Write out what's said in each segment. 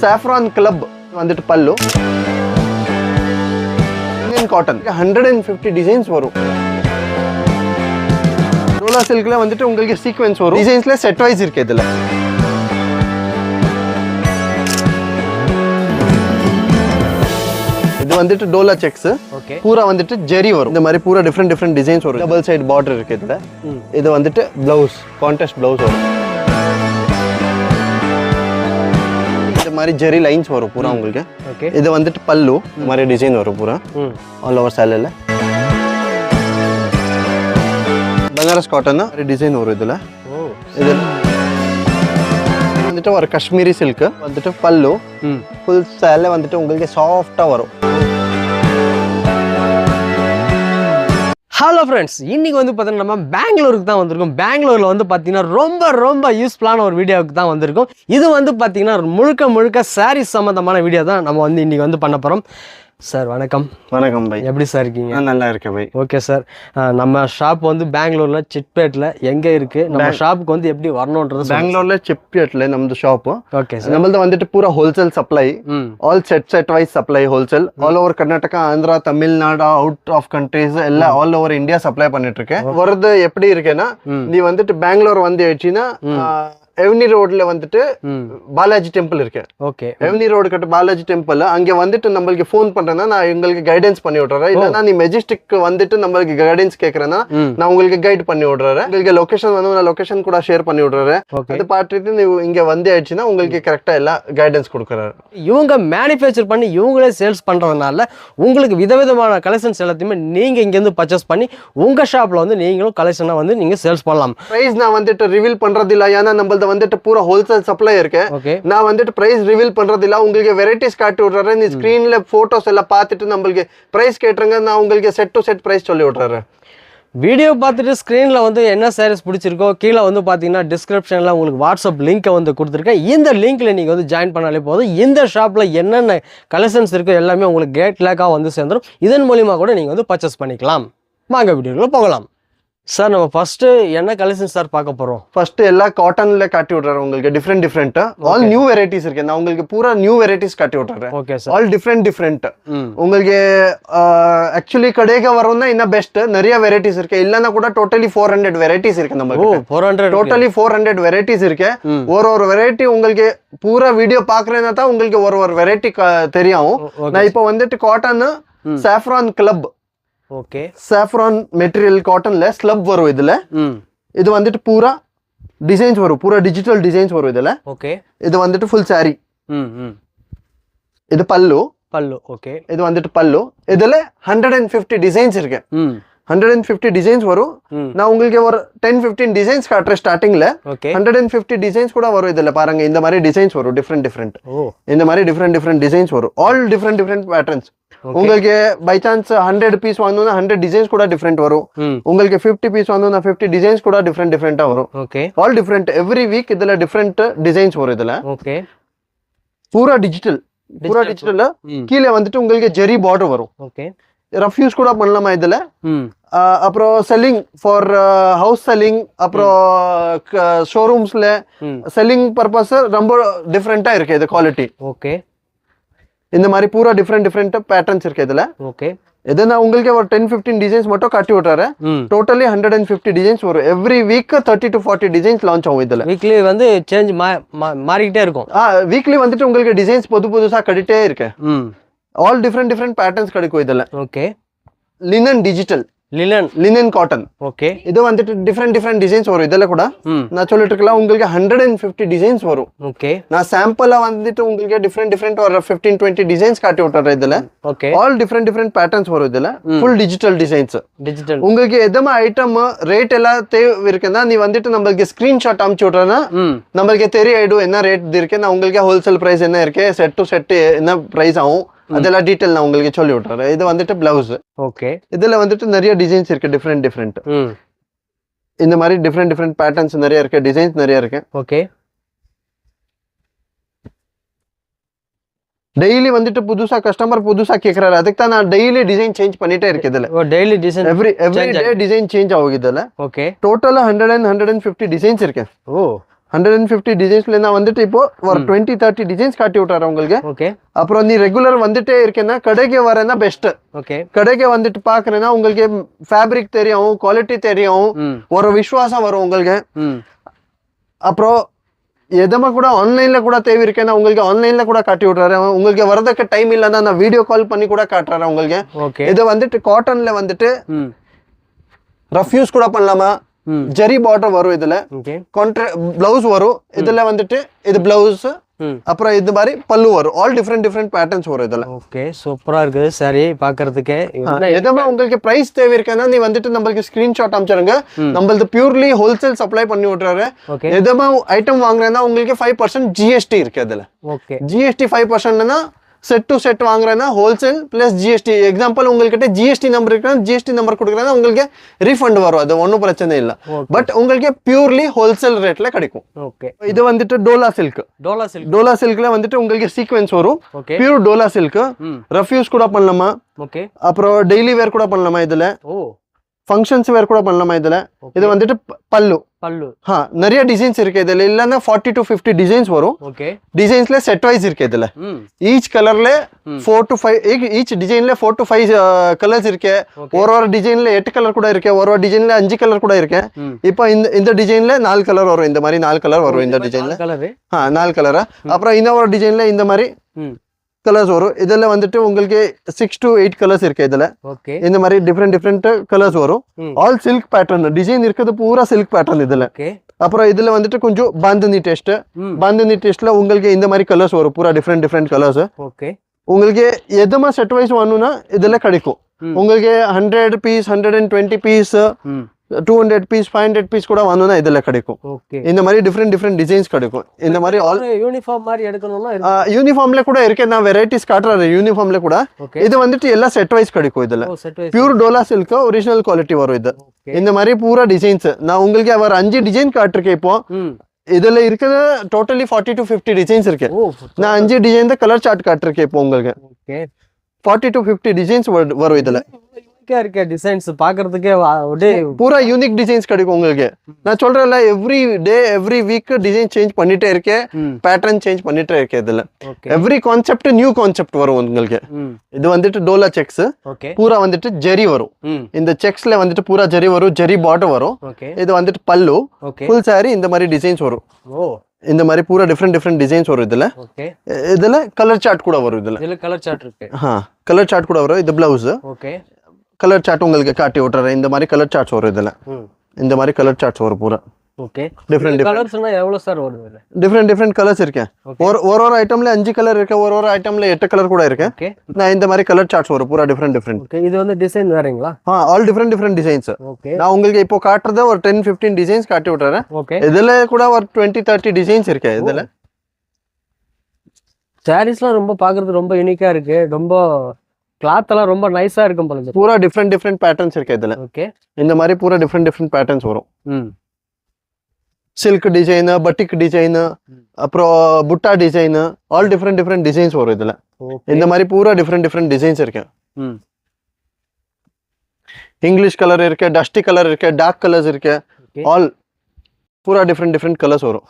saffron club வந்துட்டு பல்லு. Indian cotton 150 designs வரும். டோலா சில்க்ல வந்துட்டு உங்களுக்கு சீக்வென்ஸ் வரும். டிசைன்ஸ்ல செட் வைஸ் இருக்கு இதுல. இது வந்துட்டு டோலா செக்ஸ். பூரா வந்துட்டு ஜெரி வரும். இந்த மாதிரி பூரா டிஃபரெண்ட் டிசைன்ஸ் வரும். டபுள் சைடு பார்டர் இருக்கு இதுல. இது வந்துட்டு ப்ளவுஸ், கான்ட்ராஸ்ட் ப்ளவுஸ் வரும். இந்த மாதிரி ஜெரி லைன்ஸ் வரும் பூரா உங்களுக்கு. இது வந்துட்டு பல்லு. இந்த மாதிரி டிசைன் வரும் பூரா ஆல் ஓவர் சாரில. பனாரஸ் காட்டன் டிசைன் வரும் இதுல. இது வந்துட்டு ஒரு காஷ்மீரி சில்க் வந்துட்டு பல்லு. ஃபுல் சாரில வந்துட்டு உங்களுக்கு சாஃப்டா வரும். ஹலோ ஃப்ரெண்ட்ஸ், இன்னைக்கு வந்து பார்த்தீங்கன்னா நம்ம பெங்களூருக்கு தான் வந்திருக்கோம். பெங்களூரில் வந்து பார்த்தீங்கன்னா ரொம்ப யூஸ்ஃபுல்லான ஒரு வீடியோவுக்கு தான் வந்திருக்கோம். இது வந்து பார்த்தீங்கன்னா முழுக்க சாரீஸ் சம்மந்தமான வீடியோ தான் நம்ம வந்து இன்னைக்கு வந்து பண்ண போகிறோம். சார் வணக்கம். வணக்கம் பை, எப்படி சார் இருக்கீங்க? நல்லா இருக்கேன் பை. ஓகே சார், நம்ம ஷாப் வந்து பெங்களூர்ல சிட்பேட்ல எங்க இருக்கு, நம்ம ஷாப்புக்கு வந்து எப்படி வரணும்ன்றது? பெங்களூர்ல சிட்பேட்ல நமது ஷாப். Okay sir. நம்மளது வந்துட்டு பூரா wholesale supply, all set wise supply wholesale. All over Karnataka, Andhra, Tamil Nadu, out of countries எல்லாம் ஆல் ஓவர் இந்தியா சப்ளை பண்ணிட்டு இருக்கேன். வருது எப்படி இருக்குன்னா, நீ வந்துட்டு பெங்களூர் வந்து ஆயிடுச்சுன்னா எவ்னி ரோட்ல வந்துட்டு பாலாஜி டெம்பிள் இருக்கு. ஓகே, எவ்னி ரோடு கிட்ட பாலாஜி டெம்பிள். அங்க வந்துட்டு நம்மளுக்கு ஃபோன் பண்றேன்னா நான் உங்களுக்கு கைடன்ஸ் பண்ணி விடுறேன். இல்லன்னா நீ மெஜஸ்டிக் வந்துட்டு நம்மளுக்கு கைடன்ஸ் கேக்குறேன்னா நான் உங்களுக்கு கைட் பண்ணி விடுறேன். உங்களுக்கு லொகேஷன் வந்து நான் லொகேஷன் கூட ஷேர் பண்ணி விடுறேன். அது பார்த்துட்டு நீ இங்க வந்து ஆயிடுச்சுன்னா உங்களுக்கு கரெக்டா எல்லாம் கைடன்ஸ் கொடுக்குறாரு. இவங்க மேனுஃபேக்சர் பண்ணி இவங்களே சேல்ஸ் பண்றதுனால உங்களுக்கு விதவிதமான கலெக்ஷன்ஸ் எல்லாத்தையுமே நீங்க இங்க இருந்து பர்ச்சேஸ் பண்ணி உங்க ஷாப்ல வந்து நீங்களும் கலெக்ஷனை வந்து நீங்க சேல்ஸ் பண்ணலாம். பிரைஸ் நான் வந்துட்டு ரிவீல் பண்றது இல்ல, ஏன்னா நம்ம வந்துட்டு பூரா ஹோல்சேல் சப்ளை இருக்கு. நான் வந்துட்டு பிரைஸ் ரிவீல் பண்றது இல்ல, உங்களுக்கு வெரைட்டிஸ் காட்டி விடுறேன். நீ ஸ்கிரீன்ல போட்டோஸ் எல்லாம் பார்த்துட்டு நம்மளுக்கு பிரைஸ் கேட்டுருங்க, நான் உங்களுக்கு செட் டு செட் பிரைஸ் சொல்லி விடுறேன். வீடியோ பார்த்துட்டு ஸ்க்ரீனில் வந்து என்ன சாரீஸ் பிடிச்சிருக்கோ கீழே வந்து பார்த்தீங்கன்னா டிஸ்கிரிப்ஷனில் உங்களுக்கு வாட்ஸ்அப் லிங்க்கை வந்து கொடுத்துருக்கேன். இந்த லிங்க்கில் நீங்கள் வந்து ஜாயின் பண்ணாலே போதும். இந்த ஷாப்பில் என்னென்ன கலெக்ஷன்ஸ் இருக்கோ எல்லாமே உங்களுக்கு கேட்லாக்காக வந்து சேர்ந்துடும். இதன் மூலிமா கூட நீங்கள் வந்து பர்ச்சேஸ் பண்ணிக்கலாம். வாங்க வீடியோக்குள்ள போகலாம். சார், நம்ம ஃபர்ஸ்ட் என்ன கலெக்ஷன் சார் பார்க்க போறோம்? ஃபர்ஸ்ட் எல்லா காட்டன்ல காட்டி விடுறாரு உங்களுக்கு. டிஃப்ரெண்ட் ஆல் நியூ வெரைட்டிஸ் இருக்கு. நான் உங்களுக்கு பூரா நியூ வெரைட்டிஸ் காட்டி விடுறேன். Okay sir. ஆல் டிஃப்ரெண்ட் உங்களுக்கு ஆக்சுவலி கடைக்கு வரணும்னா இன்னும் பெஸ்ட். நிறைய வெரைட்டிஸ் இருக்கு. இல்லன்னா கூட டோட்டலி 400 வெரைட்டிஸ் இருக்கு. நமக்கு 400 டோட்டலி 400 வெரைட்டிஸ் இருக்கு. ஒரு வெரைட்டி உங்களுக்கு பூரா வீடியோ பாக்குறேன்னா தான் உங்களுக்கு ஒரு வெரைட்டி தெரியும். நான் இப்போ வந்துட்டு cotton saffron club. Okay, saffron material காட்டன்ல ஸ்லப் வரும் இதுல. இது வந்துட்டு பூரா டிசைன்ஸ் வரும், பூரா டிஜிட்டல் டிசைன்ஸ் வரும் இதுல. ஓகே, இது வந்துட்டு ஃபுல் சாரி. இது பல்லு. ஓகே, இது வந்துட்டு பல்லு. இதுல 150 டிசைன்ஸ் இருக்கு. 150 டிசைன்ஸ் வரும். நான் உங்களுக்கு ஒரு 10-15 டிசைன்ஸ் காட்டுறேன் ஸ்டார்டிங்ல. 150 டிசைன்ஸ் கூட வரும் இதுல. பாருங்க, இந்த மாதிரி டிசைன்ஸ் வரும். டிஃப்ரெண்ட் இந்த மாதிரி டிஃப்ரெண்ட் டிசைன்ஸ் வரும். All different patterns. உங்களுக்கு பை சான்ஸ் 100 பீஸ் வாங்கணும்னா 100 டிசைன்ஸ் கூட டிஃப்ரெண்ட் வரும். உங்களுக்கு 50 பீஸ் வாங்கணும்னா 50 டிசைன்ஸ் கூட டிஃப்ரெண்டா வரும். Okay, all different. Every week இதுல டிஃப்ரெண்ட் டிசைன்ஸ் வரும் இதுல. ஓகே, பூரா டிஜிட்டல்ல கீழே வந்துட்டு உங்களுக்கு ஜெரி பார்டர் வரும். ஓகே, ரஃப் யூஸ் கூட பண்ணலாமா இதுல. அப்புறம் செல்லிங் ஃபார் ஹவுஸ் செல்லிங், அப்புறம் ஷோரூம்ஸ்ல செல்லிங் பர்பஸ் ரொம்ப டிஃப்ரெண்டா இருக்கு இது குவாலிட்டி. ஓகே, இந்த மாதிரி பூரா டிஃப்ரெண்ட் பேட்டர்ன்ஸ் இருக்கு இதுல. ஓகே, இது நான் உங்களுக்கு ஒரு 10-15 டிசைன்ஸ் மட்டும் காட்டி விட்டுறேன். டோட்டலி 150 டிசைன்ஸ் வரும். Every week 30 to 40 designs launch ஆகும் இதுல. வீக்லி வந்து சேஞ்ச் மாறிக்கிட்டே இருக்கும். வீக்லி வந்துட்டு உங்களுக்கு டிசைன்ஸ் புதுசா கிடைட்டே இருக்கு. ஆல் டிஃப்ரெண்ட் பேட்டர்ன்ஸ் கிடைக்கும் இதுல. Okay, linen digital, linen cotton. Okay, இது வந்துட்டு டிஃப்ரெண்ட் டிசைன்ஸ் வரும் இதுல கூட. நான் சொல்லிட்டு இருக்கலாம் உங்களுக்கு 150 டிசைன்ஸ் வரும். ஓகே, நான் சாம்பிளா வந்துட்டு உங்களுக்கு டிஃப்ரெண்ட் ஒரு 15-20 டிசைன்ஸ் காட்டி விட்டுறேன் இதுல. ஓகே, ஆல் டிஃப்ரெண்ட் பேட்டர்ன்ஸ் வரும் இதுல. Full digital designs. உங்களுக்கு எதுமா ஐட்டம் ரேட் எல்லாம் தேவை இருக்குன்னா நீ வந்துட்டு நம்மளுக்கு ஸ்கிரீன்ஷாட் அனுப்பிச்சு விட்றேன்னா நம்மளுக்கு தெரியும் என்ன ரேட் இருக்கு. நான் உங்களுக்கு ஹோல்சேல் பிரைஸ் என்ன இருக்கு, செட் டு செட் என்ன பிரைஸ் ஆகும், அதெல்லாம் டீடைல் நான் உங்களுக்கு சொல்லி விட்டுறேன். இது வந்துட்டு பிளவுஸ். ஓகே, இதுல வந்துட்டு நிறைய டிசைன்ஸ் இருக்கு. டிஃப்ரெண்ட் இந்த மாதிரி டிஃப்ரெண்ட் பேட்டர்ன்ஸ் நிறைய இருக்கு. டிசைன்ஸ் நிறைய இருக்கு. ஓகே, டெய்லி வந்துட்டு புதுசா கஸ்டமர் புதுசா கேக்குறாரு. அதுக்கு தான் நான் டெய்லி டிசைன் சேஞ்ச் பண்ணிட்டே இருக்கேன் இதுல. Daily design every day design change ஆகும் இதுல. ஓகே, டோட்டலா 150 டிசைன்ஸ் இருக்கு. 150 டிசைன்ஸ்ல நான் வந்துட்டு இப்போ ஒரு 20-30 டிசைன்ஸ் காட்டி விட்டாரு உங்களுக்கு. ஓகே. அப்புறம் நீ ரெகுலர் வந்துட்டே இருக்கேன்னா கடைக்கு வரேன்னா பெஸ்ட். ஓகே. கடைக்கு வந்துட்டு பாக்குறேன்னா உங்களுக்கு ஃபேப்ரிக் தெரியும், குவாலிட்டி தெரியும், ஒரு விசுவாசம் வரும் உங்களுக்கு. அப்புறம் எதமா கூட ஆன்லைன்ல கூட தேவை இருக்கேன்னா உங்களுக்கு ஆன்லைன்ல கூட காட்டி விட்றாரு. உங்களுக்கு வரதுக்கு டைம் இல்லைன்னா நான் வீடியோ கால் பண்ணி கூட காட்டுறாரு உங்களுக்கு. இது வந்துட்டு காட்டன்ல வந்துட்டு ரஃப் யூஸ் கூட பண்ணலாமா, ஜெரி பார்டர் வரும் இதுல, பிளவுஸ் வரும் இதுல வந்துட்டு, இது பிளவுஸ், அப்புறம் இது மாதிரி பல்லு வரும். ஆல் டிஃப்ரெண்ட் பேட்டர்ன்ஸ் வரும் இதுல. ஓகே, சூப்பரா இருக்குது சரி பாக்குறதுக்கு. எதமா உங்களுக்கு பிரைஸ் தேவை இருக்கேன்னா நீ வந்துட்டு நம்மளுக்கு ஸ்கிரீன்ஷாட் அனுப்பிச்சிருங்க. நம்மளது பியூர்லி ஹோல்சேல் சப்ளை பண்ணி விட்டுறாரு. எதமா ஐட்டம் வாங்குறேன்னா உங்களுக்கு 5% ஜிஎஸ்டி இருக்கு அதுல. ஓகே. ஜிஎஸ்டி 5%னா செட் டு செட் வாங்குறேன்னா ஹோல்சேல் பிளஸ் ஜிஎஸ்டி. எக்ஸாம்பிள் உங்ககிட்ட ஜிஎஸ்டி நம்பர் இருக்குன்னா ஜிஎஸ்டி நம்பர் கொடுக்குறேன்னா உங்களுக்கு ரீஃபண்ட் வரும், அது ஒன்றும் பிரச்சனை இல்லை. பட் உங்களுக்கு பியூர்லி ஹோல்சேல் ரேட்ல கிடைக்கும். ஓகே. இது வந்துட்டு டோலா சில்க். டோலா சில்க்ல வந்துட்டு உங்களுக்கு சீக்வென்ஸ் வரும். Pure Dola silk. Rough use கூட பண்ணலாமா. ஓகே. அப்புறம் டெய்லி வேர் கூட பண்ணலாமா இதுல. ஃபங்க்ஷன்ஸ் வேர் கூட பண்ணலாமா இதுல. இது வந்துட்டு பல்லு. நிறைய டிசைன்ஸ் இருக்கு இதுல. இல்லன்னா 40 to 50 டிசைன்ஸ் வரும். டிசைன்ஸ்ல செட் வைஸ் இருக்கு இதுல. ஈச் கலர்ல 4 to 5, ஈச் டிசைன்ல 4 to 5 கலர்ஸ் இருக்கு. ஒரு டிசைன்ல 8 கலர் கூட இருக்கு, ஒரு டிசைன்ல 5 கலர் கூட இருக்கு. இப்போ இந்த டிசைன்ல 4 கலர் வரும். இந்த மாதிரி 4 கலர் வரும் இந்த டிசைன்ல. 4 கலர். அப்புறம் இன்னொரு டிசைன்ல இந்த மாதிரி கலர்ஸ் வரும். இதுல வந்துட்டு உங்களுக்கு 6 to 8 கலர்ஸ் இருக்கு இதுல. இந்த மாதிரி டிஃப்ரெண்ட் கலர்ஸ் வரும். ஆல் சில்க் பேட்டர்ன் டிசைன் இருக்குது, பூரா சில்க் பேட்டர்ன் இதுல. அப்புறம் இதுல வந்துட்டு கொஞ்சம் பாந்தனி டெஸ்ட்ல உங்களுக்கு இந்த மாதிரி கலர்ஸ் வரும், பூரா டிஃப்ரெண்ட் கலர்ஸ். உங்களுக்கு எதுமா செட் வைஸ் வேணும்னா இதுல கிடைக்கும். உங்களுக்கு 100 பீஸ், 120 பீஸ், 200 பீஸ், 500 பீஸ் கூட வாங்கணும்னா இதுல கிடைக்கும். இந்த மாதிரி டிஃப்ரெண்ட் டிசைன்ஸ் கிடைக்கும். இந்த மாதிரி ஆல் யூனிஃபார்ம் மாதிரி எடுக்கணும்னா யூனிஃபார்ம்ல கூட இருக்கு. நான் வெரைட்டிஸ் காட்டுறேன் யூனிஃபார்ம்ல கூட. இது வந்துட்டு எல்லாம் செட் வைஸ் கிடைக்கும் இதுல. Pure Dola silk original quality வரும் இது. இந்த மாதிரி பூரா டிசைன்ஸ் நான் உங்களுக்கு ஒரு 5 டிசைன் காட்டிருக்கேன். இப்போ இதுல இருக்கிற டோட்டலி 40 to 50 டிசைன்ஸ் இருக்கு. நான் 5 டிசைன் தான் கலர் சார்ட் காட்டிருக்கேன் இப்போ உங்களுக்கு. 40 to 50 டிசைன்ஸ் வரும் இதுல. டிசைன்ஸ் பாக்குறதுக்கே பூரா யூனிக் டிசைன்ஸ் கிடைக்கும் உங்களுக்கு. நான் சொல்றேன்ல every day every week design change பண்ணிட்டே இருக்கேன், பேட்டர்ன் சேஞ்ச் பண்ணிட்டே இருக்கேன் இதுல. எவ்ரி கான்செப்ட் நியூ கான்செப்ட் வரும் உங்களுக்கு. இது வந்துட்டு டோலா செக்ஸ், பூரா வந்துட்டு ஜெரி வரும். இந்த செக்ஸ்ல வந்துட்டு பூரா ஜெரி வரும், ஜெரி பார்டர் வரும். இது வந்துட்டு பல்லு, ஃபுல் சாரி இந்த மாதிரி டிசைன்ஸ் வரும். இந்த மாதிரி பூரா டிஃப்ரெண்ட் டிசைன்ஸ் வரும் இதுல. இதுல கலர் சார்ட் கூட வரும். இதுல கலர் சார்ட் இருக்கு. கலர் சார்ட் கூட வரும். இது பிளவுஸ். கலர் சார்ட் உங்களுக்கு காட்டி விட்டுறேன். இந்த மாதிரி கலர் சார்ட்ஸ் வரும் இதுல. இந்த மாதிரி கலர் சார்ட்ஸ் வரும் பூரா. டிஃப்ரெண்ட் கலர்ஸ் இருக்கு. ஒரு ஐட்டம்ல 5 கலர் இருக்கு, ஒரு ஐட்டம்ல 8 கலர் கூட இருக்கு. நான் இந்த மாதிரி கலர் சார்ட்ஸ் வரும் பூரா டிஃப்ரெண்ட். இது வந்து டிசைன் வேறங்களா? All different designs. நான் உங்களுக்கு இப்போ காட்டுறத ஒரு 10-15 டிசைன்ஸ் காட்டி விட்டுறேன். இதுல கூட ஒரு 20-30 டிசைன்ஸ் இருக்கு இதுல. சாரீஸ்லாம் ரொம்ப பாக்குறது ரொம்ப யூனிக்கா இருக்கு. ரொம்ப கிளாத் எல்லாம் ரொம்ப நைஸா இருக்கும் போல. பூரா டிஃப்ரெண்ட் பேட்டர்ன்ஸ் இருக்கு இதுல. இந்த மாதிரி பூரா டிஃப்ரெண்ட் பேட்டர்ன்ஸ் வரும். சில்க் டிசைன், பட்டிக் டிசைன், அப்புறம் புட்டா டிசைன், ஆல் டிஃப்ரெண்ட் டிசைன்ஸ் வரும் இதுல. இந்த மாதிரி பூரா டிஃப்ரெண்ட் டிசைன்ஸ் இருக்கு. இங்கிலீஷ் கலர் இருக்கு, டஸ்டி கலர் இருக்கு, டார்க் கலர்ஸ் இருக்கு. ஆல் பூரா டிஃப்ரெண்ட் கலர்ஸ் வரும்.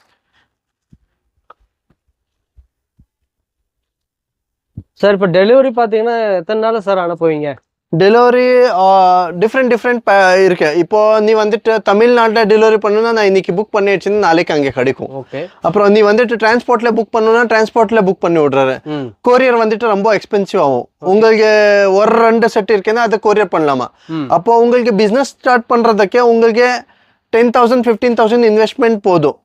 சார் இப்போ டெலிவரி பார்த்தீங்கன்னா எத்தனை நாள் சார் அனுப்புவீங்க? டெலிவரி டிஃப்ரெண்ட் இருக்கு. இப்போ நீ வந்துட்டு தமிழ்நாட்டில் டெலிவரி பண்ணணும்னா நான் இன்னைக்கு புக் பண்ணி வச்சுன்னு நாளைக்கு அங்கே கிடைக்கும். அப்புறம் நீ வந்துட்டு டிரான்ஸ்போர்ட்ல புக் பண்ணணும்னா டிரான்ஸ்போர்ட்ல புக் பண்ணி விடுறாரு. கொரியர் வந்துட்டு ரொம்ப எக்ஸ்பென்சிவ் ஆகும். உங்களுக்கு ஒரு 2 செட் இருக்குன்னா அதை கொரியர் பண்ணலாமா. அப்போ உங்களுக்கு பிஸ்னஸ் ஸ்டார்ட் பண்றதுக்கே உங்களுக்கு 10,000 15,000 இன்வெஸ்ட்மெண்ட் போதும்.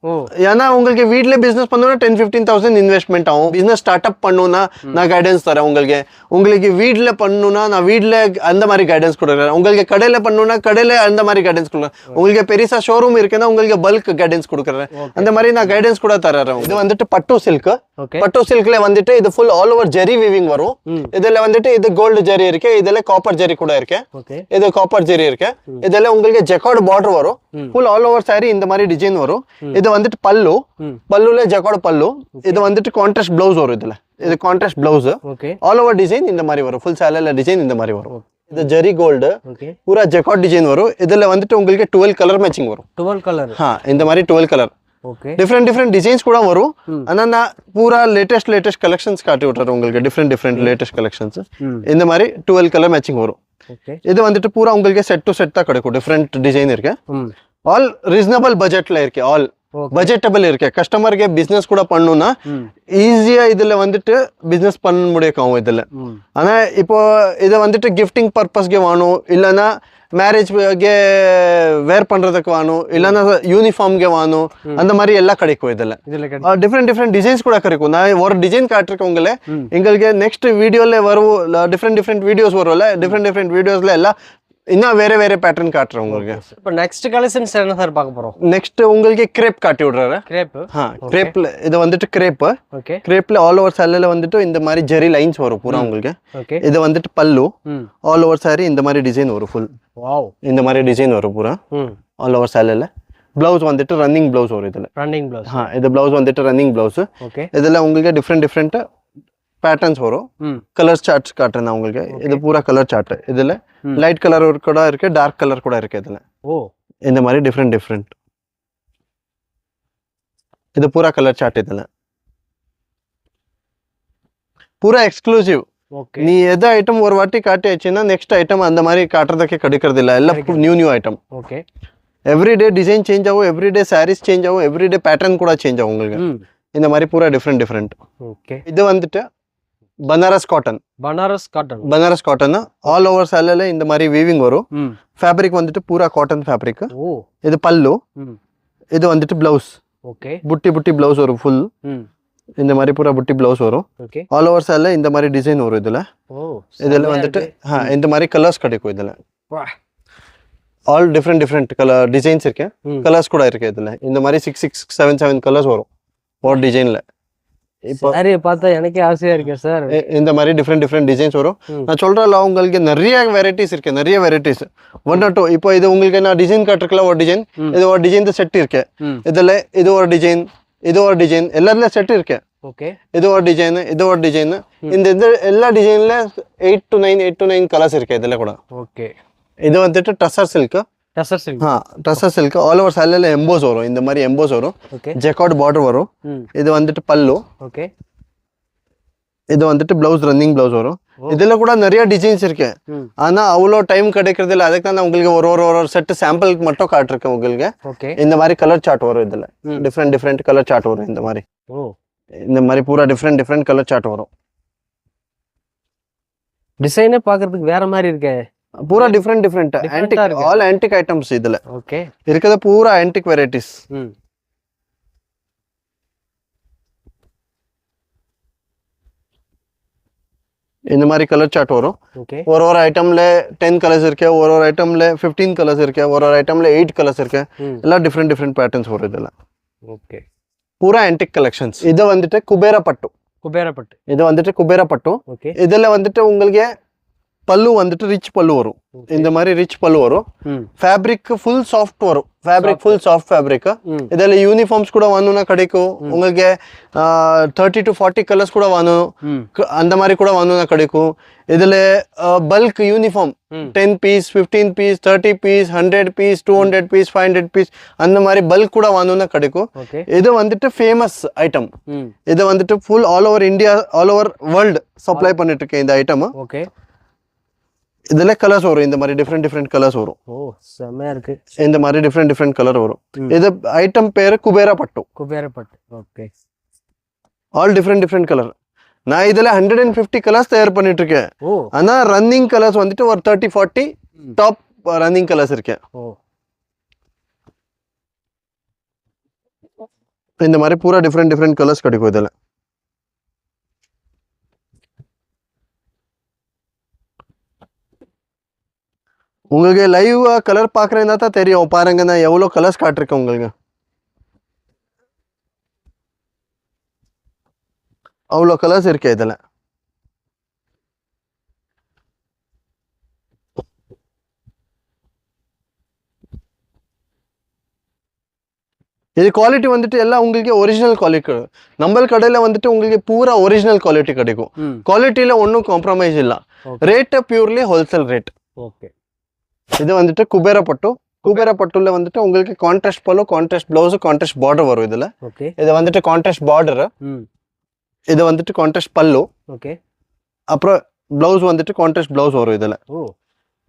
ஏன்னா உங்களுக்கு வீட்ல பிசினஸ் பண்ணணும்னா 10-15,000 இன்வெஸ்ட்மெண்ட் ஆகும். பிசினஸ் ஸ்டார்ட் அப் பண்ணணும்னா நான் கைடன்ஸ் தரேன் உங்களுக்கு. உங்களுக்கு வீட்ல பண்ணணும்னா நான் வீட்ல அந்த மாதிரி கைடன்ஸ் கொடுக்குறேன். உங்களுக்கு கடையில பண்ணணும்னா கடையில அந்த மாதிரி கைடன்ஸ் கொடுக்குறேன். உங்களுக்கு பெருசா ஷோரூம் இருக்குன்னா உங்களுக்கு பல்க் கைடன்ஸ் கொடுக்குறேன். அந்த மாதிரி நான் கைடன்ஸ் கூட தரேன். இது வந்துட்டு பட்டு சில்க். பட்டு சில்க்ல வந்துட்டு இது ஃபுல் ஆல் ஓவர் ஜெரி வீவிங் வரும். இதுல வந்துட்டு இது கோல்டு ஜெரி இருக்கு, இதுல காப்பர் ஜெரி கூட இருக்கு. இது காப்பர் ஜெரி இருக்கு. இதுல உங்களுக்கு ஜெக்கார்ட் பார்டர் வரும். ஃபுல் ஆல் ஓவர் சாரி இந்த மாதிரி டிசைன் வரும். இது வந்துட்டு பல்லு, பல்லுல ஜெக்கார்ட் பல்லு. இது வந்துட்டு கான்ட்ராஸ்ட் பிளவுஸ் வரும். இதுல இது contrast blouse. All over design இந்த மாதிரி வரும். ஃபுல் சாரில டிசைன் இந்த மாதிரி வரும். இது ஜெரி கோல்டு, பூரா ஜெக்கார்ட் டிசைன் வரும். இதுல வந்துட்டு உங்களுக்கு 12 கலர் மேட்சிங் வரும். 12 கலர். இந்த மாதிரி 12 கலர். ஓகே டிஃப்ரெண்ட் டிசைன்ஸ் கூட வரும் ஆனா நான் பூரா லேட்டஸ்ட் கலெக்ஷன்ஸ் காட்டி விட்டுறேன் உங்களுக்கு டிஃப்ரெண்ட் லேட்டஸ்ட் கலெக்ஷன்ஸ் இந்த மாதிரி 12 கலர் மேட்சிங் வரும் ஓகே இது வந்துட்டு பூரா உங்களுக்கு செட் டு செட் தான் கிடைக்கும் டிஃப்ரெண்ட் டிசைன் இருக்கு ஆல் ரீசனபிள் பட்ஜெட்ல இருக்கு ஆல் பட்ஜெட்டபிள் இருக்கு கஸ்டமருக்கு பிசினஸ் கூட பண்ணணும்னா ஈஸியா இதுல வந்துட்டு பிசினஸ் பண்ண முடியும் இதுல ஆனா இப்போ இதை வந்துட்டு கிஃப்டிங் பர்பஸ்ಗೆ வேணும் இல்லைன்னா மேரேஜ்ಗೆ வேர் பண்றதுக்கு வேணும் இல்லைன்னா யூனிஃபார்ம்ಗೆ வேணும் அந்த மாதிரி எல்லாம் கிடைக்கும் இதுல டிஃப்ரெண்ட் டிசைன்ஸ் கூட கிடைக்கும் நான் ஒரு டிசைன் காட்டிருக்கேன் உங்களே எங்களுக்கு நெக்ஸ்ட் வீடியோல வரும் டிஃப்ரெண்ட் வீடியோஸ் வரும்ல டிஃப்ரெண்ட் வீடியோஸ்ல எல்லாம் இன்னும் வேற பேட்டர்ன் காட்டுறேன் உங்களுக்கு இப்போ நெக்ஸ்ட் கலெக்ஷன்ஸ் என்ன சார் பார்க்க போறோம் நெக்ஸ்ட் உங்களுக்கு கிரேப் காட்டி விடுறாரு கிரேப்ல இது வந்துட்டு கிரேப் ஓகே கிரேப்ல ஆல் ஓவர் சாரில வந்துட்டு இந்த மாதிரி ஜெரி லைன்ஸ் வரும் பூரா உங்களுக்கு ஓகே இது வந்துட்டு பல்லு ஆல் ஓவர் சாரி இந்த மாதிரி டிசைன் வரும் ஃபுல் வாவ் இந்த மாதிரி டிசைன் வரும் பூரா ஆல் ஓவர் சாரில பிளவுஸ் வந்துட்டு ரன்னிங் பிளவுஸ் வரும் இதுல ரன்னிங் பிளவுஸ் இது பிளவுஸ் வந்துட்டு ரன்னிங் பிளவுஸ் ஓகே இதுல உங்களுக்கு டிஃப்ரெண்ட் பேட்டர்ன்ஸ் வரும் கலர் சார்ட்ஸ் காட்டுறேன் நான் உங்களுக்கு இது பூரா கலர் சார்ட் இதுல லைட் கலர் கூட இருக்கு டார்க் கலர் கூட இருக்கு இதுல இந்த மாதிரி டிஃப்ரெண்ட் இது பூரா கலர் சார்ட் இதுல பூரா எக்ஸ்க்ளூசிவ் நீ எது ஐட்டம் ஒரு வாட்டி காட்டி ஆச்சுன்னா நெக்ஸ்ட் ஐட்டம் அந்த மாதிரி காட்டுறதுக்கே கிடைக்கிறது இல்ல எல்லாம் new item okay everyday design change ஆகும் எவ்ரிடே சாரீஸ் சேஞ்ச் ஆகும் எவ்ரிடே பேட்டர்ன் கூட சேஞ்ச் ஆகும் உங்களுக்கு இந்த மாதிரி பூரா டிஃப்ரெண்ட் ஓகே இது வந்துட்டு பனாரஸ் காட்டன் ஆல் ஓவர் சாரில இந்த மாதிரி வீவிங் வரும் ஃபேப்ரிக் வந்துட்டு பூரா காட்டன் ஃபேப்ரிக் இது பல்லு இது வந்துட்டு பிளவுஸ் ஓகே புட்டி பிளவுஸ் வரும் ஃபுல் இந்த மாதிரி பூரா புட்டி பிளவுஸ் வரும் ஆல் ஓவர் சாரில இந்த மாதிரி டிசைன் வரும் இதுல வந்துட்டு இந்த மாதிரி கலர்ஸ் கிடைக்கும் இதுல ஆல் டிஃப்ரெண்ட் கலர் டிசைன்ஸ் இருக்கு கலர்ஸ் கூட இருக்கு இதுல இந்த மாதிரி 6 7 கலர்ஸ் வரும் ஒரு டிசைன்ல இப்போ நிறைய பார்த்தா எனக்கே ஆசையா இருக்கு சார் இந்த மாதிரி டிஃப்ரெண்ட் டிசைன்ஸ் வரும் நான் சொல்றேன்ல உங்களுக்கு நிறைய வெரைட்டிஸ் இருக்கு நிறைய வெரைட்டிஸ் 1 or 2 இப்போ இது உங்களுக்கு நான் டிசைன் காட்டிருக்கல ஒரு டிசைன் இது ஒரு டிசைன் செட் இருக்கு இதுல இது ஒரு டிசைன் எல்லாத்துல செட் இருக்கு ஓகே இது ஒரு டிசைன் இந்த எல்லா டிசைன்ல 8 to 9 கலர்ஸ் இருக்கு இதுல கூட ஓகே இது வந்துட்டு டசர் சில்க் ஆல் ஓவர் சாரில எம்போஸ் வரும் இந்த மாதிரி எம்போஸ் வரும் ஜெக்கார்ட் பார்டர் வரும் இது வந்துட்டு பல்லு ஓகே இது வந்துட்டு பிளவுஸ் ரன்னிங் பிளவுஸ் வரும் இதுல கூட நிறைய டிசைன்ஸ் இருக்கு ஆனா அவ்வளோ டைம் கிடைக்கிறது இல்லை அதுக்கு தான் உங்களுக்கு ஒரு செட் சாம்பிளுக்கு மட்டும் காட்டிருக்கேன் உங்களுக்கு இந்த மாதிரி கலர் சார்ட் வரும் இதுல டிஃப்ரெண்ட் கலர் சார்ட் வரும் இந்த மாதிரி பூரா டிஃப்ரெண்ட் கலர் சார்ட் வரும் டிசைனே பாக்குறதுக்கு வேற மாதிரி இருக்கே பூரா different antique all antique items இதுல ஓகே இருக்குது பூரா ஆன்டிக் வெரைட்டிஸ் இந்த மாதிரி கலர் சார்ட் வரும் ஒரு ஐட்டம்ல 10 கலர்ஸ் இருக்கு ஒரு ஐட்டம்ல 15 கலர்ஸ் இருக்கு ஒரு ஐட்டம்ல 8 கலர்ஸ் இருக்கு எல்லாம் டிஃப்ரெண்ட் பேட்டர்ன்ஸ் வரும் இதுல ஓகே பூரா ஆன்டிக் கலெக்ஷன்ஸ் இது வந்துட்டு குபேரா பட்டு இது வந்துட்டு குபேரா பட்டு இதுல வந்துட்டு உங்களுக்கு பல்லு வந்துட்டு ரிச் பல்லு வரும் இந்த மாதிரி ரிச் பல்லு வரும் ஃபேப்ரிக் ஃபுல் சாஃப்ட் வரும் ஃபுல் சாஃப்ட் ஃபேப்ரிக் இதுல யூனிஃபார்ம்ஸ் கூட வாங்கணும்னா கிடைக்கும் உங்களுக்கு 30 to 40 கலர்ஸ் கூட வாங்கணும் அந்த மாதிரி கூட வாங்கணும்னா கிடைக்கும் இதுல bulk uniform 10 piece 15 piece 30 piece 100 piece 200 piece 500 piece அந்த மாதிரி பல்க் கூட வாங்கணும்னா கிடைக்கும் இது வந்துட்டு ஃபேமஸ் ஐட்டம் இது வந்துட்டு full all over India all over world supply பண்ணிட்டு இருக்கேன் இந்த ஐட்டம் ஓகே இதுல கலர்ஸ் வரும் இந்த மாதிரி டிஃப்ரெண்ட் கலர்ஸ் வரும் செமையா இருக்கு இந்த மாதிரி டிஃப்ரெண்ட் கலர் வரும் இது ஐட்டம் பேரு குபேரா பட்டு ஓகே ஆல் டிஃப்ரெண்ட் கலர் நான் இதுல 150 கலர்ஸ் தயார் பண்ணிட்டு இருக்கேன் ஆனா ரன்னிங் கலர்ஸ் வந்துட்டு ஒரு 30-40 டாப் ரன்னிங் கலர்ஸ் இருக்கு இந்த மாதிரி பூரா டிஃப்ரெண்ட் கலர்ஸ் கிடைக்கும் இதுல உங்களுக்கு லைவ் கலர் பாக்குறேன்னா தான் தெரியும் பாருங்க நான் எவ்வளவு கலர்ஸ் காட்டிருக்கேன் உங்களுக்கு அவ்வளோ கலர்ஸ் இருக்கு இதுல இது குவாலிட்டி வந்துட்டு எல்லாம் உங்களுக்கு ஒரிஜினல் குவாலிட்டி நம்ம கடையில வந்துட்டு உங்களுக்கு பூரா ஒரிஜினல் குவாலிட்டி கிடைக்கும் குவாலிட்டியில ஒன்றும் காம்ப்ரமைஸ் இல்லை rate purely wholesale rate okay இது வந்துட்டு குபேரா பட்டு குபேரா பட்டுல வந்துட்டு உங்களுக்கு கான்ட்ராஸ்ட் பல்லு, கான்ட்ராஸ்ட் பிளவுஸ், கான்ட்ராஸ்ட் பார்டர் வரும் இதுல. ஓகே. இது வந்துட்டு கான்ட்ராஸ்ட் பார்டர். இது வந்துட்டு கான்ட்ராஸ்ட் பல்லு. ஓகே. அப்புறம் பிளவுஸ் வந்துட்டு கான்ட்ராஸ்ட் பிளவுஸ் வரும் இதுல. ஓ,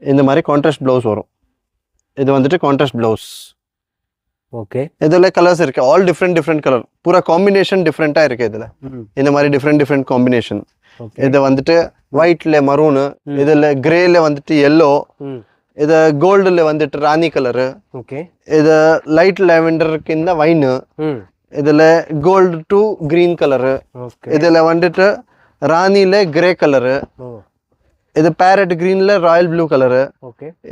இந்த மாதிரி கான்ட்ராஸ்ட் பிளவுஸ் வரும். இது வந்துட்டு கான்ட்ராஸ்ட் பிளவுஸ். ஓகே. இதுல கலர்ஸ் இருக்கு, ஆல் டிஃப்ரெண்ட் கலர், பூரா காம்பினேஷன் டிஃப்ரெண்டா இருக்கு இதுல. இந்த மாதிரி டிஃப்ரெண்ட் காம்பினேஷன். இது வந்துட்டு ஒயிட்ல மரூனு, இதுல கிரேல வந்துட்டு எல்லோ, இது கோல்டுல வந்துட்டு ராணி கலரு, இது லைட் லாவெண்டர் கிந்த வைன், இதுல கோல்டு டு கிரீன் கலரு, இதுல வந்துட்டு ராணில கிரே கலரு, இது பேரட் கிரீன்ல ராயல் ப்ளூ கலரு,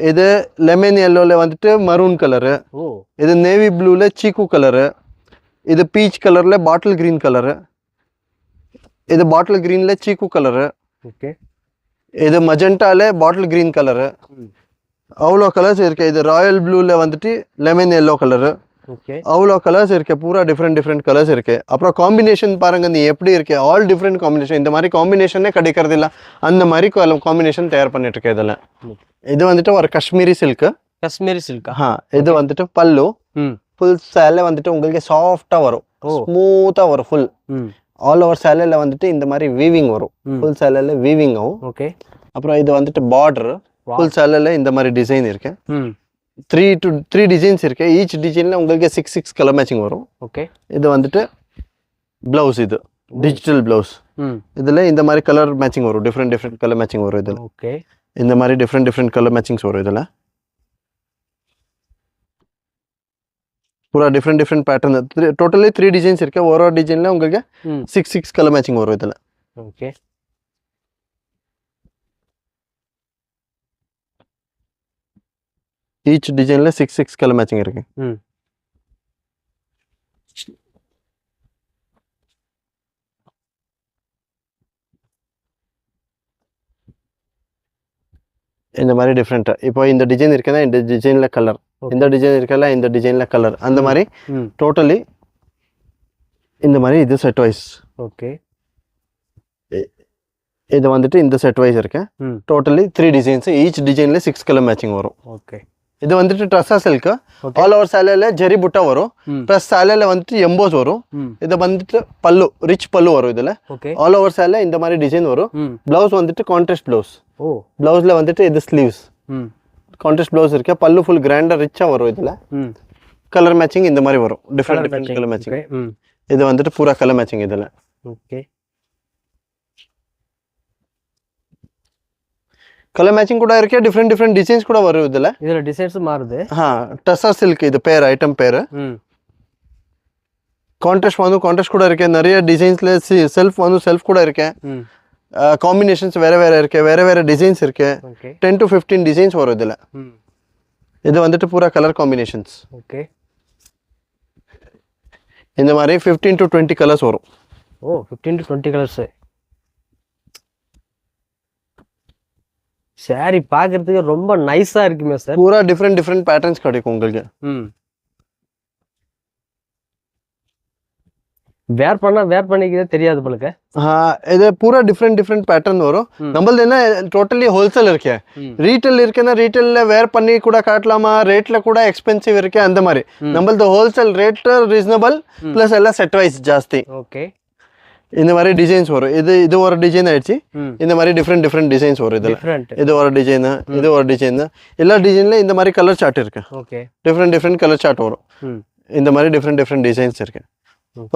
இது லெமன் எல்லோல வந்துட்டு மரூன் கலரு, இது நேவி ப்ளூல சீக்கு கலரு, இது பீச் கலர்ல பாட்டில் கிரீன் கலரு, இது பாட்டில் கிரீன்ல சீக்கு கலரு, இது மஜெண்டால பாட்டில் கிரீன் கலரு. அவ்வளோ கலர்ஸ் இருக்கு. இது ராயல் ப்ளூல வந்துட்டு லெமன் எல்லோ கலரு. அவ்வளோ கலர்ஸ் இருக்கு, பூரா டிஃப்ரெண்ட் கலர்ஸ் இருக்கு. அப்புறம் காம்பினேஷன் பாருங்க நீ எப்படி இருக்கு, ஆல் டிஃப்ரெண்ட் காம்பினேஷன். இந்த மாதிரி காம்பினேஷனே கிடைக்கிறது இல்லை, அந்த மாதிரி காம்பினேஷன் தயார் பண்ணிட்டு இருக்கேன் இதில். இது வந்துட்டு ஒரு காஷ்மீரி சில்க். இது வந்துட்டு பல்லு, ஃபுல் சேலை வந்துட்டு உங்களுக்கு சாஃப்டா வரும், ஸ்மூத்தா வரும் ஃபுல். ஆல் ஓவர் சேலையில வந்துட்டு இந்த மாதிரி வீவிங் வரும், ஃபுல் சேலையில வீவிங் ஆகும். அப்புறம் இது வந்துட்டு பார்டர், ஃபுல் சேலையில இந்த மாதிரி டிசைன் இருக்கு. 3 டிசைன்ஸ் இருக்கு. ஈச் டிசைன்ல உங்களுக்கு 6 கலர் மேட்சிங் வரும். இது வந்துட்டு பிளவுஸ், இது டிஜிட்டல் பிளவுஸ். இதுல இந்த மாதிரி கலர் மேட்சிங் வரும், டிஃப்ரெண்ட் கலர் மேட்சிங் வரும் இதுல. இந்த மாதிரி டிஃப்ரெண்ட் கலர் மேட்சிங்ஸ் வரும் இதுல. பூரா டிஃப்ரெண்ட் பேட்டர்ன். டோட்டலி 3 டிசைன்ஸ் இருக்கு. ஒரு டிசைன்ல உங்களுக்கு 6 கலர் மேட்சிங் வரும் இதுல. ஈச் டிசைன்ல 6 கலர் மேட்சிங் இருக்கு. இந்த மாதிரி டிஃப்ரெண்டா இப்போ இந்த டிசைன் இருக்குன்னா இந்த டிசைன்ல கலர், இந்த டிசைன் இருக்கல இந்த டிசைன்ல கலர், அந்த மாதிரி டோட்டலி இந்த மாதிரி. இது செட் வைஸ். இது வந்துட்டு இந்த செட் வைஸ் இருக்கு. Totally 3 designs. ஈச் டிசைன்ல 6 கலர் மேட்சிங் வரும். இது வந்துட்டு ட்ரெஸ்ஸா சில்க். ஆல் ஓவர் சேலையில ஜெரி புட்டா வரும், ப்ளஸ் சேலையில வந்துட்டு எம்போஸ் வரும். இது வந்துட்டு பல்லு, ரிச் பல்லு வரும் இதுல. ஆல் ஓவர் சேலை இந்த மாதிரி டிசைன் வரும். பிளவுஸ் வந்துட்டு கான்ட்ராஸ்ட் பிளவுஸ். பிளவுஸ்ல வந்துட்டு இது ஸ்லீவ்ஸ், கான்ட்ராஸ்ட் பிளவுஸ் இருக்கு. பல்லு ஃபுல் கிராண்டா ரிச்சா வரும் இதுல. கலர் மேட்சிங் இந்த மாதிரி வரும், டிஃப்ரெண்ட் கலர் மேட்சிங். இது வந்துட்டு பூரா கலர் மேட்சிங் இதுல. கலர் மேட்சிங் கூட இருக்கு, டிஃப்ரெண்ட் டிசைன்ஸ் கூட வரும் இதுல. டிசைன்ஸ் மாறுது. டசா சில்க் இது பேர், ஐட்டம் பேரு. கான்ட்ராஸ்ட் வந்து கான்ட்ராஸ்ட் கூட இருக்கு. நிறைய டிசைன்ஸ்ல செல்ஃப் வந்து செல்ஃப் கூட இருக்கு. காம்பினேஷன்ஸ் வேற இருக்கு, வேற டிசைன்ஸ் இருக்கு. 10 to 15 டிசைன்ஸ் வரும் இதுல. இது வந்துட்டு பூரா கலர் காம்பினேஷன்ஸ். இந்த மாதிரி 15 to 20 கலர்ஸ் வரும். 15 to 20 கலர்ஸ். சாரி பாக்குறதுக்கு ரொம்ப நைஸா இருக்குமே சார். பூரா டிஃப்ரெண்ட் பேட்டர்ன்ஸ் கிடைக்கும் உங்களுக்கு. வேர் பண்ணிக்கவே தெரியாது போலக்க. இது பூரா டிஃப்ரெண்ட் பேட்டர்ன் வரும். நம்மளது என்ன டோட்டலி ஹோல்சேல் இருக்கு. ரீட்டைல் இருக்குன்னா ரீட்டைல்ல வேர் பண்ணி கூட காட்டலாமா, ரேட்ல கூட எக்ஸ்பென்சிவ் இருக்கு. அந்த மாதிரி நம்மளது ஹோல்சேல் ரேட் ரீசனபிள், பிளஸ் எல்லாம் செட் வைஸ் ஜாஸ்தி. இந்த மாதிரி டிசைன்ஸ் வரும். இது ஒரு டிசைன் ஆயிடுச்சு. இந்த மாதிரி டிஃப்ரெண்ட் டிசைன்ஸ் வரும் இதுல. இது ஒரு டிசைன், இது ஒரு டிசைன். எல்லா டிசைன்ல இந்த மாதிரி கலர் சார்ட் இருக்கு. டிஃப்ரெண்ட் கலர் சார்ட் வரும். இந்த மாதிரி டிஃப்ரெண்ட் டிசைன்ஸ் இருக்கு.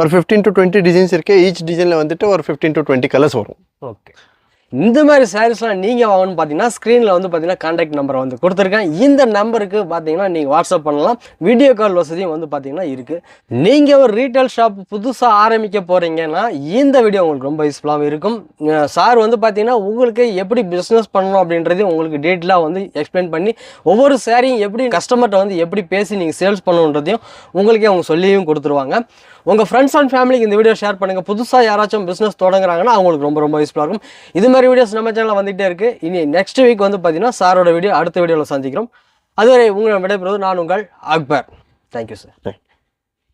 ஒரு 15 to 20 டிசைன்ஸ் இருக்கு. ஈச் டிசைன்ல வந்துட்டு ஒரு 15 to 20 கலர்ஸ் வரும். இந்த மாதிரி சாரீஸ்லாம் நீங்கள் வாங்கணும்னு பார்த்தீங்கன்னா ஸ்க்ரீனில் வந்து பார்த்தீங்கன்னா கான்டாக்ட் நம்பரை வந்து கொடுத்துருக்கேன். இந்த நம்பருக்கு பார்த்தீங்கன்னா நீங்கள் வாட்ஸ்அப் பண்ணலாம். வீடியோ கால் வசதியும் வந்து பார்த்தீங்கன்னா இருக்குது. நீங்கள் ஒரு ரீட்டைல் ஷாப் புதுசாக ஆரம்பிக்க போகிறீங்கன்னா இந்த வீடியோ உங்களுக்கு ரொம்ப யூஸ்ஃபுல்லாகவும் இருக்கும். சார் வந்து பார்த்தீங்கன்னா உங்களுக்கு எப்படி பிஸ்னஸ் பண்ணணும் அப்படின்றதையும் உங்களுக்கு டீட்டெயிலாக வந்து எக்ஸ்பிளைன் பண்ணி ஒவ்வொரு சாரியும் எப்படி கஸ்டமர்கிட்ட வந்து எப்படி பேசி நீங்கள் சேல்ஸ் பண்ணணுன்றதையும் உங்களுக்கே அவங்க சொல்லியும் கொடுத்துருவாங்க. உங்கள் ஃப்ரெண்ட்ஸ் அண்ட் ஃபேமிலிக்கு இந்த வீடியோ ஷேர் பண்ணுங்கள். புதுசாக யாராச்சும் பிஸ்னஸ் தொடங்குறாங்கன்னா அவங்களுக்கு ரொம்ப யூஸ்ஃபுல்லாக இருக்கும். இது மாதிரி வீடியோஸ் நம்ம சேனலில் வந்துகிட்டே இருக்குது. இனி நெக்ஸ்ட் வீக் வந்து பார்த்தீங்கன்னா சாரோட வீடியோ அடுத்த வீடியோவில் சந்திக்கிறோம். அதுவரை உங்களை விடைபெறுவது நான் உங்கள் அக்பர். Thank you sir.